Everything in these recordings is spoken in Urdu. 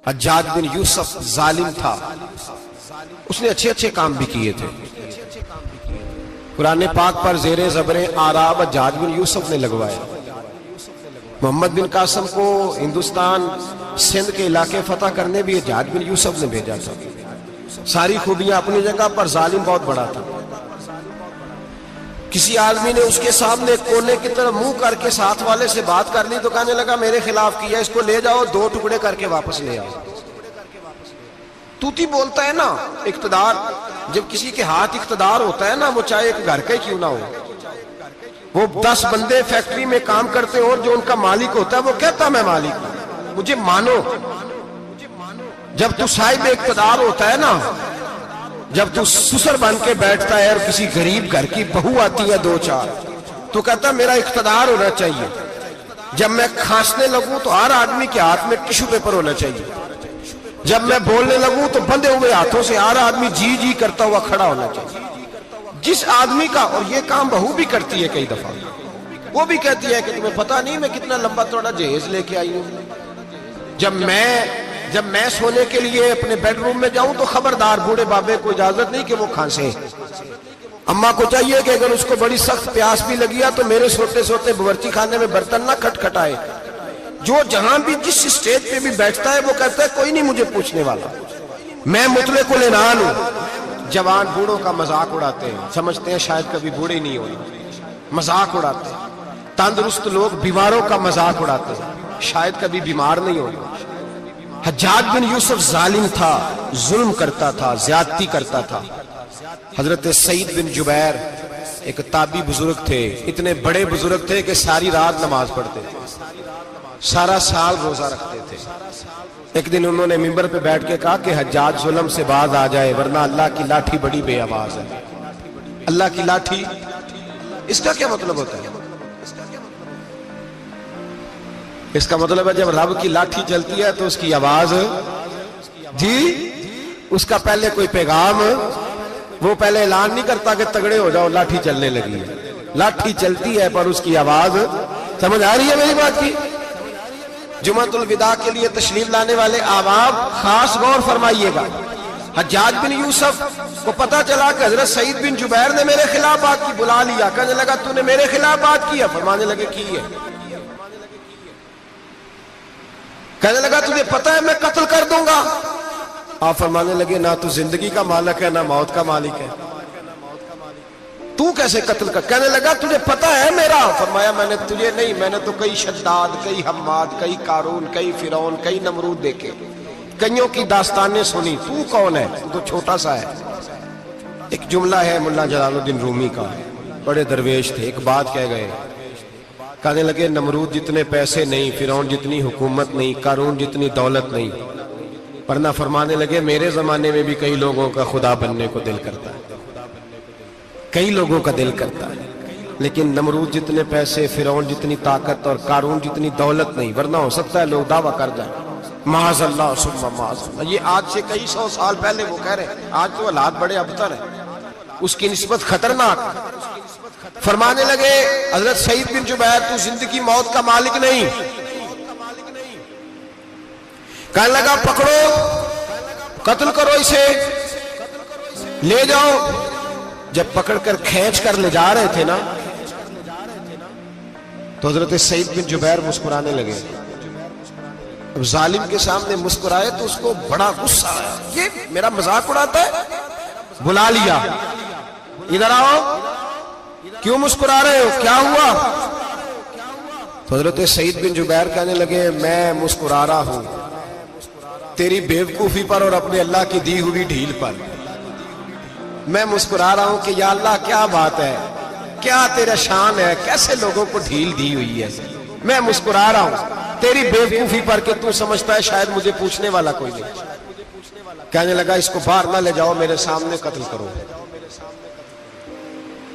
حجاج بن یوسف ظالم تھا، اس نے اچھے اچھے کام بھی کیے تھے۔ قرآن پاک پر زیر زبریں آراب حجاج بن یوسف نے لگوائے۔ محمد بن قاسم کو ہندوستان سندھ کے علاقے فتح کرنے بھی حجاج بن یوسف نے بھیجا تھا۔ ساری خوبیاں اپنی جگہ پر، ظالم بہت بڑا تھا۔ کسی آدمی نے اس کے سامنے کونے کی طرف منہ کر کے ساتھ والے سے بات کر لی تو کہنے لگا میرے خلاف کیا، اس کو لے جاؤ، 2 ٹکڑے کر کے واپس لے آؤ۔ توتی بولتا ہے نا، اقتدار جب کسی کے ہاتھ اقتدار ہوتا ہے نا، وہ چاہے ایک گھر کا ہی کیوں نہ ہو، وہ 10 بندے فیکٹری میں کام کرتے اور جو ان کا مالک ہوتا ہے وہ کہتا میں مالک ہوں، مجھے مانو۔ جب تو صاحب اقتدار ہوتا ہے نا، جب تو سسر بن کے بیٹھتا ہے اور کسی غریب گھر کی بہو آتی ہے 2-4 تو کہتا میرا اقتدار ہونا چاہیے۔ جب میں کھانسنے لگوں تو ہر آدمی کے ہاتھ میں ٹیشو پیپر ہونا چاہیے۔ جب میں بولنے لگوں تو بندے ہوئے ہاتھوں سے ہر آدمی جی جی کرتا ہوا کھڑا ہونا چاہیے۔ جس آدمی کا، اور یہ کام بہو بھی کرتی ہے کئی دفعہ، وہ بھی کہتی ہے کہ تمہیں پتہ نہیں میں کتنا لمبا چوڑا جہیز لے کے آئی ہوں، جب میں سونے کے لیے اپنے بیڈ روم میں جاؤں تو خبردار بوڑھے بابے کو اجازت نہیں کہ وہ کھانسے۔ اماں کو چاہیے کہ اگر اس کو بڑی سخت پیاس بھی لگی ہے تو میرے سوتے سوتے باورچی خانے میں برتن نہ کھٹکھٹائے۔ جو جہاں بھی جس اسٹیج پہ بھی بیٹھتا ہے وہ کہتا ہے کوئی نہیں مجھے پوچھنے والا، میں مطلق العنان ہوں۔ جوان بوڑھوں کا مذاق اڑاتے ہیں، سمجھتے ہیں شاید کبھی بوڑھے نہیں ہوئے، مذاق اڑاتے ہیں۔ تندرست لوگ بیماروں کا مذاق اڑاتے ہیں، شاید کبھی بیمار نہیں ہوئے۔ حجاج بن یوسف ظالم تھا، ظلم کرتا تھا، زیادتی کرتا تھا۔ حضرت سعید بن جبیر ایک تابعی بزرگ تھے، اتنے بڑے بزرگ تھے کہ ساری رات نماز پڑھتے تھے، سارا سال روزہ رکھتے تھے۔ ایک دن انہوں نے منبر پہ بیٹھ کے کہا کہ حجاج ظلم سے باز آ جائے ورنہ اللہ کی لاٹھی بڑی بے آواز ہے۔ اللہ کی لاٹھی، اس کا کیا مطلب ہوتا ہے؟ اس کا مطلب ہے جب رب کی لاٹھی چلتی ہے تو اس کی آواز، جی اس کا پہلے کوئی پیغام، وہ پہلے اعلان نہیں کرتا کہ تگڑے ہو جاؤ لاٹھی چلنے لگی ہے، لاٹھی چلتی ہے پر اس کی آواز، سمجھ آ رہی ہے میری بات کی؟ جمعۃ الوداع کے لیے تشریف لانے والے احباب خاص غور فرمائیے گا۔ حجاج بن یوسف کو پتا چلا کہ حضرت سعید بن جبیر نے میرے خلاف بات کی، بلا لیا، کہنے لگا تو نے میرے خلاف بات کی ہے؟ فرمانے لگے کی ہے۔ کہنے لگا تجھے پتا ہے میں قتل کر دوں گا؟ آپ فرمانے لگے نہ تو زندگی کا مالک ہے نہ موت کا مالک ہے، تو کیسے قتل کر؟ کہنے لگا تجھے پتا ہے میرا؟ فرمایا میں نے تجھے نہیں، میں نے تو کئی شداد، کئی حماد، کئی قارون، کئی فرعون، کئی نمرود دیکھے، کئیوں کی داستانیں سنی، تو کون ہے؟ تو چھوٹا سا ہے۔ ایک جملہ ہے مولانا جلال الدین رومی کا، بڑے درویش تھے، ایک بات کہہ گئے، کہنے لگے نمرود جتنے پیسے نہیں، فرعون جتنی حکومت نہیں، قارون جتنی دولت نہیں، ورنہ فرمانے لگے میرے زمانے میں بھی کئی لوگوں کا خدا بننے کو دل کرتا ہے، کئی لوگوں کا دل کرتا ہے، لیکن نمرود جتنے پیسے، فرعون جتنی طاقت اور قارون جتنی دولت نہیں، ورنہ ہو سکتا ہے لوگ دعویٰ کر جائیں معاذ اللہ ثم معاذ اللہ۔ یہ آج سے کئی 100 سال پہلے وہ کہہ رہے ہیں، آج تو حالات بڑے ابتر ہیں، اس کی نسبت خطرناک۔ فرمانے لگے حضرت سعید بن جبیر تو زندگی موت کا مالک نہیں۔ کہنے لگا پکڑو، قتل کرو اسے، لے جاؤ۔ جب پکڑ کر کھینچ کر لے جا رہے تھے نا تو حضرت سعید بن جبیر مسکرانے لگے۔ اب ظالم کے سامنے مسکرائے تو اس کو بڑا غصہ آیا، یہ میرا مذاق اڑاتا ہے؟ بلا لیا، ادھر آؤ، کیوں مسکرا رہے ہو، کیا ہوا؟ تو حضرت سعید بن جبیر کہنے لگے میں مسکرا رہا ہوں تیری بیوقوفی پر اور اپنے اللہ کی دی ہوئی ڈھیل پر۔ میں مسکرا رہا ہوں کہ یا اللہ کیا بات ہے، کیا تیرا شان ہے، کیسے لوگوں کو ڈھیل دی ہوئی ہے۔ میں مسکرا رہا ہوں تیری بیوقوفی پر کہ تو سمجھتا ہے شاید مجھے پوچھنے والا کوئی نہیں۔ کہنے لگا اس کو باہر نہ لے جاؤ، میرے سامنے قتل کرو۔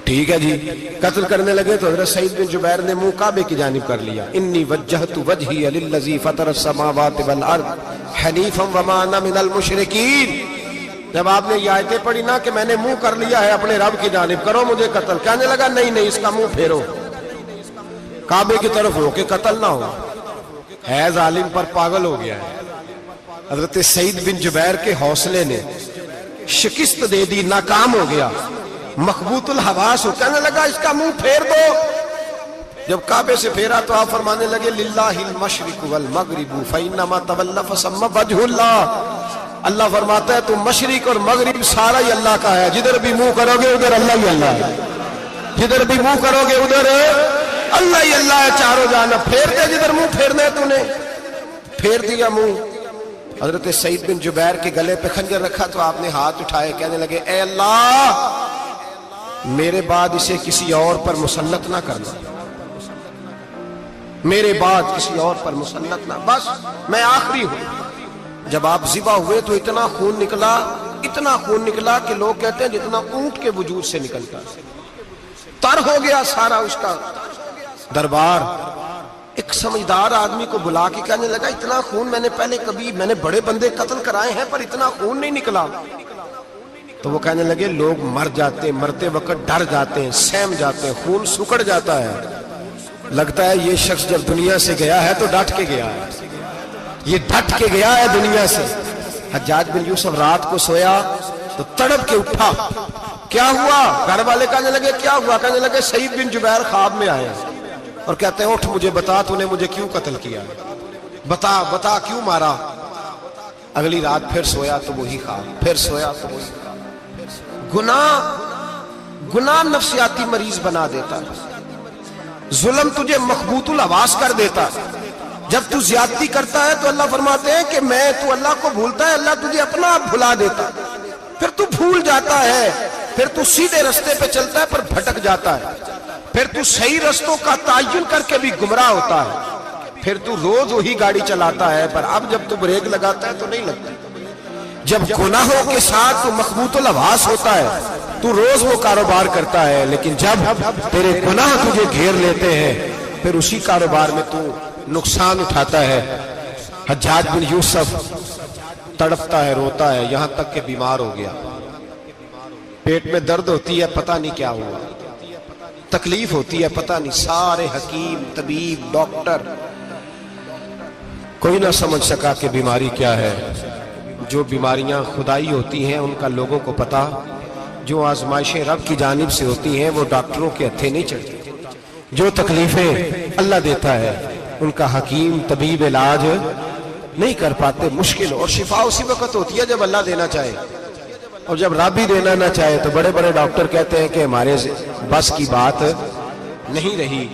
ٹھیک ہے جی، قتل کرنے لگے تو حضرت سعید بن جبیر نے منہ کعبے کی جانب کر لیا، انی وجہت وجہی للذی فطر السماوات والارض حنیفا وما انا من المشرکین۔ جب آپ نے یہ آیتیں پڑھی نا کہ میں نے منہ کر لیا ہے اپنے رب کی جانب، کرو مجھے قتل، کہنے لگا نہیں نہیں، اس کا منہ پھیرو، کعبے کی طرف ہو کے قتل نہ ہو، ہے ظالم پر پاگل ہو گیا ہے۔ حضرت سعید بن جبیر کے حوصلے نے شکست دے دی، ناکام ہو گیا، مخبوط الحواس ہو، کہنے لگا اس کا منہ پھیر دو۔ جب کعبے سے پھیرا تو آپ فرمانے لگے للہ المشرق والمغرب فإنما تولى فثم وجه اللہ۔ اللہ فرماتا ہے تو مشرق اور مغرب سارا ہی اللہ کا ہے، جدھر بھی منہ کرو گے ادھر اللہ ہی اللہ ہے، جدھر بھی منہ کرو گے ادھر اللہ ہی اللہ ہے چاروں جانب۔ پھیر دے جدھر منہ پھیرنا ہے تو نے، پھیر دیا منہ۔ حضرت سعید بن جبیر کے گلے پہ خنجر رکھا تو آپ نے ہاتھ اٹھائے، کہنے لگے اے اللہ میرے بعد اسے کسی اور پر مسلط نہ کرنا، میرے بعد کسی اور پر مسلط نہ، بس میں آخری ہوں۔ جب آپ ذبح ہوئے تو اتنا خون نکلا کہ لوگ کہتے ہیں جتنا اونٹ کے وجود سے نکلتا، تر ہو گیا سارا اس کا دربار۔ ایک سمجھدار آدمی کو بلا کے کہنے لگا اتنا خون میں نے بڑے بندے قتل کرائے ہیں پر اتنا خون نہیں نکلا۔ تو وہ کہنے لگے لوگ مر جاتے، مرتے وقت ڈر جاتے ہیں، سہم جاتے ہیں، خون سکڑ جاتا ہے، لگتا ہے یہ شخص جب دنیا سے گیا ہے تو ڈٹ کے گیا ہے، یہ ڈٹ کے گیا ہے دنیا سے۔ حجاج بن یوسف رات کو سویا تو تڑپ کے اٹھا، کیا ہوا؟ گھر والے کہنے لگے کیا ہوا؟ کہنے لگے سعید بن جبیر خواب میں آئے اور کہتے ہیں اٹھ مجھے بتا تو نے مجھے کیوں قتل کیا، بتا کیوں مارا؟ اگلی رات پھر سویا تو وہی خواب، پھر سویا تو وہی خواب۔ گناہ نفسیاتی مریض بنا دیتا ہے، ظلم تجھے مخبوط الحواس کر دیتا ہے۔ جب تو زیادتی کرتا ہے تو اللہ فرماتے ہیں کہ تو اللہ کو بھولتا ہے، اللہ تجھے اپنا آپ بھلا دیتا ہے، پھر تو بھول جاتا ہے، پھر تو سیدھے رستے پہ چلتا ہے پر بھٹک جاتا ہے، پھر تو صحیح رستوں کا تعین کر کے بھی گمراہ ہوتا ہے، پھر تو روز وہی گاڑی چلاتا ہے پر اب جب تو بریک لگاتا ہے تو نہیں لگتی۔ جب گناہوں کے ساتھ تو مخبوط الحواس ہوتا ہے تو روز وہ کاروبار کرتا ہے، لیکن جب تیرے گناہ تجھے گھیر لیتے ہیں پھر اسی کاروبار میں تو نقصان اٹھاتا ہے۔ حجاج بن یوسف تڑپتا ہے، روتا ہے، یہاں تک کہ بیمار ہو گیا، پیٹ میں درد ہوتی ہے، پتہ نہیں کیا ہوا، تکلیف ہوتی ہے، پتہ نہیں، سارے حکیم طبیب ڈاکٹر کوئی نہ سمجھ سکا کہ بیماری کیا ہے۔ جو بیماریاں خدائی ہوتی ہیں ان کا لوگوں کو پتا، جو آزمائشیں رب کی جانب سے ہوتی ہیں وہ ڈاکٹروں کے ہتھے نہیں چڑھتی، جو تکلیفیں اللہ دیتا ہے ان کا حکیم طبیب علاج نہیں کر پاتے، مشکل، اور شفا اسی وقت ہوتی ہے جب اللہ دینا چاہے، اور جب رب ہی دینا نہ چاہے تو بڑے بڑے ڈاکٹر کہتے ہیں کہ ہمارے بس کی بات نہیں رہی۔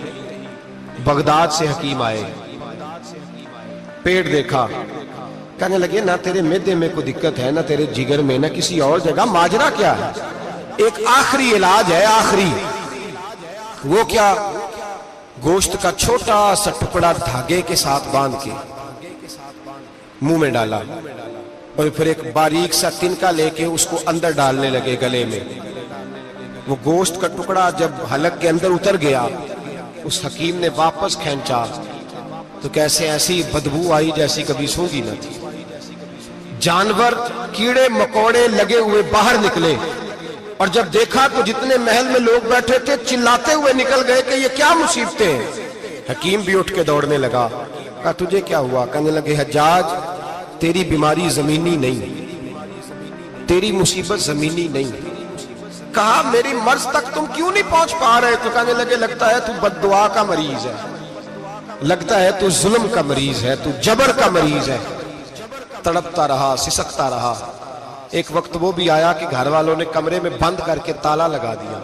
بغداد سے حکیم آئے، پیٹ دیکھا، کہنے لگے نہ تیرے معدے میں کوئی دقت ہے، نہ تیرے جگر میں، نہ کسی اور جگہ، ماجرا کیا ہے؟ ایک آخری علاج ہے، آخری، وہ کیا؟ گوشت کا چھوٹا سا ٹکڑا دھاگے کے ساتھ باندھ کے منہ میں ڈالا اور پھر ایک باریک سا تنکا لے کے اس کو اندر ڈالنے لگے گلے میں۔ وہ گوشت کا ٹکڑا جب حلق کے اندر اتر گیا، اس حکیم نے واپس کھینچا تو کیسے ایسی بدبو آئی جیسی کبھی سونگی نہ تھی۔ جانور کیڑے مکوڑے لگے ہوئے باہر نکلے، اور جب دیکھا تو جتنے محل میں لوگ بیٹھے تھے چلاتے ہوئے نکل گئے کہ یہ کیا مصیبتیں ہیں۔ حکیم بھی اٹھ کے دوڑنے لگا، کہا تجھے کیا ہوا؟ کہنے لگے حجاج تیری بیماری زمینی نہیں، تیری مصیبت زمینی نہیں۔ کہا میری مرض تک تم کیوں نہیں پہنچ پا رہے؟ تو کہنے لگے لگتا ہے تو بد دعا کا مریض ہے، لگتا ہے تو ظلم کا مریض ہے، تو جبر کا مریض ہے۔ تڑپتا رہا، سسکتا رہا۔ ایک وقت وہ بھی آیا کہ گھر والوں نے کمرے میں بند کر کے تالا لگا دیا،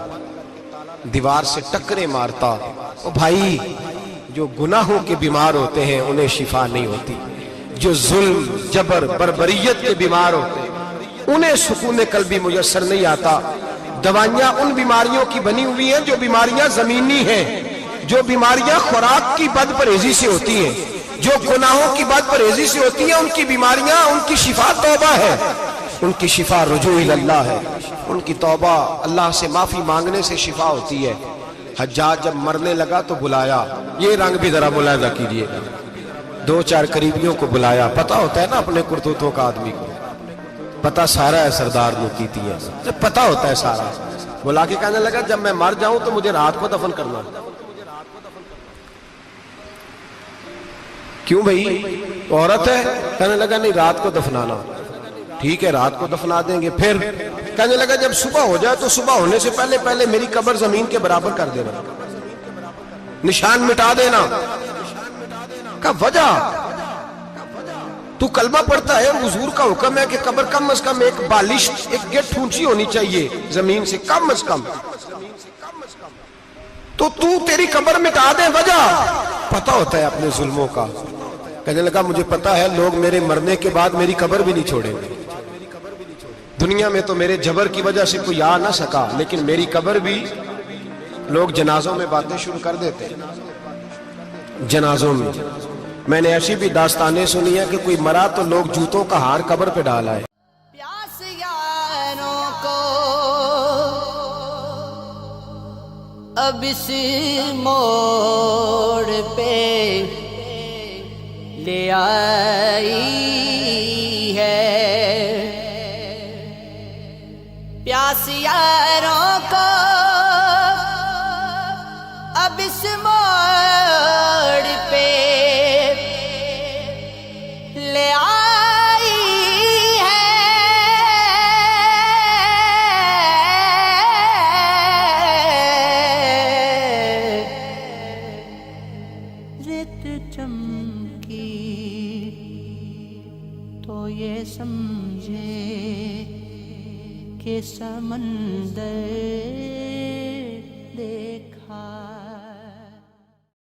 دیوار سے ٹکرے مارتا۔ او بھائی، جو گناہوں کے بیمار ہوتے ہیں انہیں شفا نہیں ہوتی، جو ظلم، جبر، بربریت کے بیمار ہوتے ہیں انہیں سکون قلبی میسر نہیں آتا۔ دوائیاں ان بیماریوں کی بنی ہوئی ہیں جو بیماریاں زمینی ہیں، جو بیماریاں خوراک کی بد پرہیزی سے ہوتی ہیں، جو گناہوں کی بد پرہیزی سے ہوتی ہیں، ان کی بیماریاں، ان کی شفا توبہ ہے، ان کی شفا رجوع اللہ ہے، ان کی توبہ اللہ سے معافی مانگنے سے شفا ہوتی ہے۔ حجاج جب مرنے لگا تو بلایا، یہ رنگ بھی ذرا ملاحظہ کیجئے، دو چار قریبیوں کو بلایا، پتہ ہوتا ہے نا اپنے کرتوتوں کا آدمی کو، پتہ سارا ہے سردار نوکیتی ہے، جب پتہ ہوتا ہے سارا، بلا کے کہنے لگا جب میں مر جاؤں تو مجھے رات کو دفن کرنا۔ کیوں بھائی عورت ہے؟ کہنے لگا نہیں رات کو دفنانا. ٹھیک ہے رات کو دفنا دیں گے. پھر کہنے لگا جب صبح ہو جائے تو صبح ہونے سے پہلے پہلے میری قبر زمین کے برابر کر دینا, نشان مٹا دینا. کا وجہ تو کلمہ پڑھتا ہے اور حضور کا حکم ہے کہ قبر کم از کم ایک بالش ایک گٹ اونچی ہونی چاہیے زمین سے کم از کم, تو تیری قبر مٹا دے. وجہ پتہ ہوتا ہے اپنے ظلموں کا. کہنے لگا مجھے پتا ہے لوگ میرے مرنے کے بعد میری قبر بھی نہیں چھوڑیں گے. دنیا میں تو میرے جبر کی وجہ سے کوئی آ نہ سکا, لیکن میری قبر بھی لوگ جنازوں میں باتیں شروع کر دیتے. جنازوں میں نے ایسی بھی داستانیں سنی ہیں کہ کوئی مرا تو لوگ جوتوں کا ہار قبر پہ ڈال آئے. پیاس یاروں کو اب اس موڑ پہ لے آئی ہے, پیاس یاروں کو اب اس موڑ پہ لے آئی ہے. ریت چمکی تو یہ سمجھے کہ سمندر دیکھا.